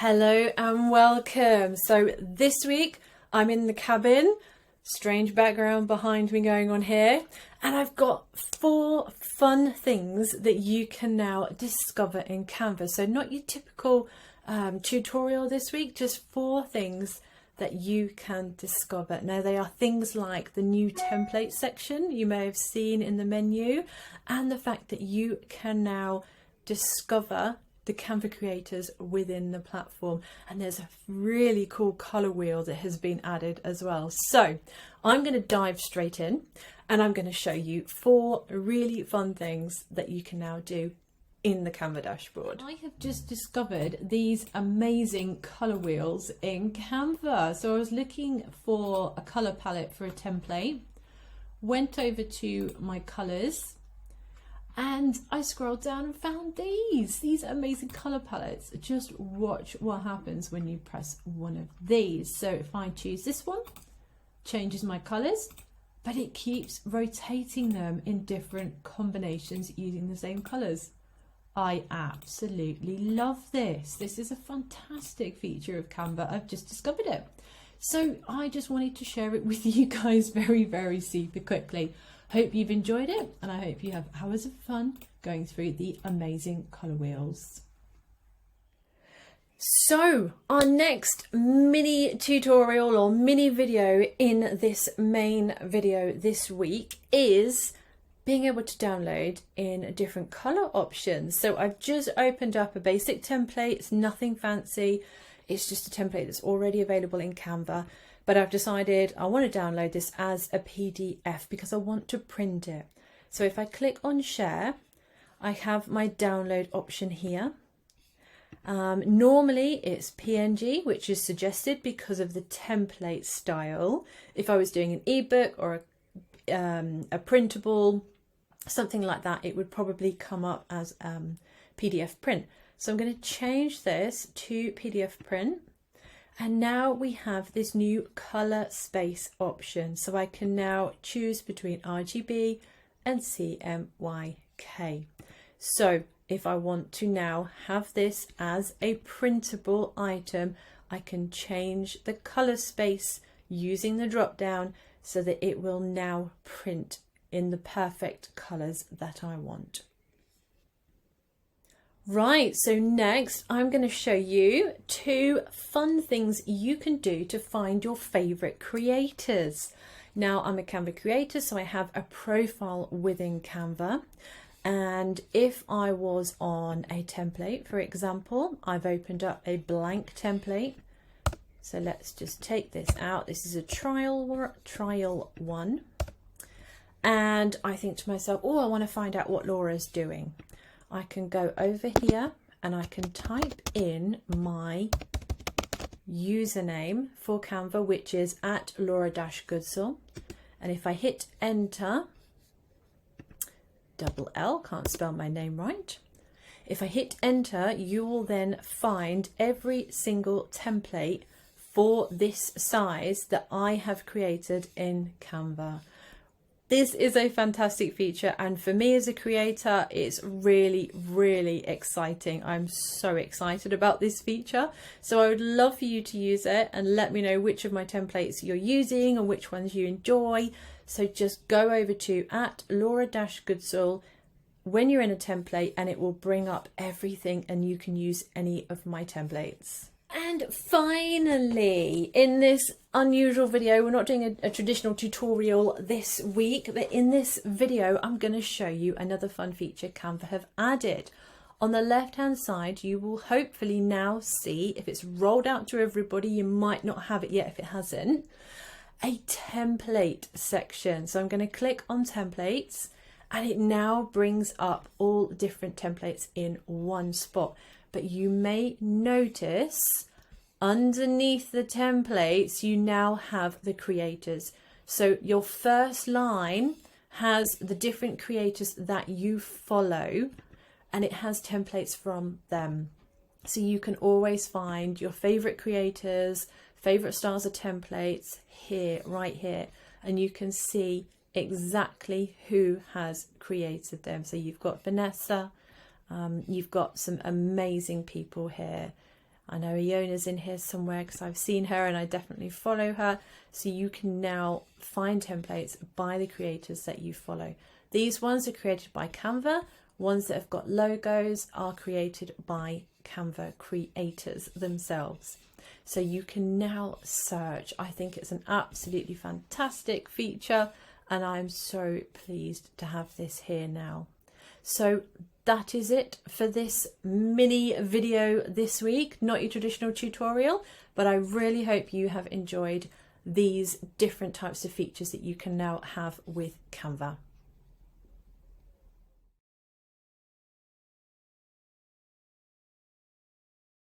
Hello and welcome. So this week I'm in the cabin, strange background behind me going on here, and I've got 4 fun things that you can now discover in Canva. So not your typical tutorial this week, just 4 things that you can discover. Now they are things like the new template section you may have seen in the menu, and the fact that you can now discover the Canva creators within the platform, and there's a really cool color wheel that has been added as well. So I'm going to dive straight in and I'm going to show you 4 really fun things that you can now do in the Canva dashboard. I have just discovered these amazing color wheels in Canva. So I was looking for a color palette for a template, went over to my colors, and I scrolled down and found these amazing color palettes. Just watch what happens when you press one of these. So if I choose this one, changes my colors, but it keeps rotating them in different combinations using the same colors. I absolutely love this. This is a fantastic feature of Canva. I've just discovered it. So I just wanted to share it with you guys very super quickly. Hope you've enjoyed it, and I hope you have hours of fun going through the amazing color wheels. So our next mini tutorial or mini video in this main video this week is being able to download in different color options. So I've just opened up a basic template. It's nothing fancy. It's just a template that's already available in Canva. But I've decided I want to download this as a PDF because I want to print it. So if I click on share, I have my download option here. Normally it's PNG, which is suggested because of the template style. If I was doing an ebook or a printable, something like that, it would probably come up as PDF print. So I'm going to change this to PDF print. And now we have this new color space option. So I can now choose between RGB and CMYK. So if I want to now have this as a printable item, I can change the color space using the drop down so that it will now print in the perfect colors that I want. Right, so next I'm going to show you 2 fun things you can do to find your favorite creators. Now I'm a Canva creator, so I have a profile within Canva, and if I was on a template, for example, I've opened up a blank template. So let's just take this out. This is a trial one, and I think to myself, oh, I want to find out what Laura's doing. I can go over here and I can type in my username for Canva, which is @Laura-Goodsell. And if I hit enter, double L, can't spell my name right. If I hit enter, you will then find every single template for this size that I have created in Canva. This is a fantastic feature, and for me as a creator, it's really exciting. I'm so excited about this feature. So I would love for you to use it and let me know which of my templates you're using and which ones you enjoy. So just go over to @Laura-Goodsell when you're in a template, and it will bring up everything and you can use any of my templates. And finally, in this unusual video, we're not doing a traditional tutorial this week, but in this video, I'm going to show you another fun feature Canva have added. On the left-hand side, you will hopefully now see, if it's rolled out to everybody, you might not have it yet if it hasn't, a template section. So I'm going to click on templates, and it now brings up all different templates in one spot. But you may notice underneath the templates, you now have the creators. So your first line has the different creators that you follow, and it has templates from them. So you can always find your favorite creators, favorite styles of templates here, right here, and you can see exactly who has created them. So you've got Vanessa, you've got some amazing people here. I know Iona's in here somewhere because I've seen her and I definitely follow her. So you can now find templates by the creators that you follow. These ones are created by Canva. Ones that have got logos are created by Canva creators themselves. So you can now search. I think it's an absolutely fantastic feature and I'm so pleased to have this here now. So that is it for this mini video this week. Not your traditional tutorial, but I really hope you have enjoyed these different types of features that you can now have with Canva.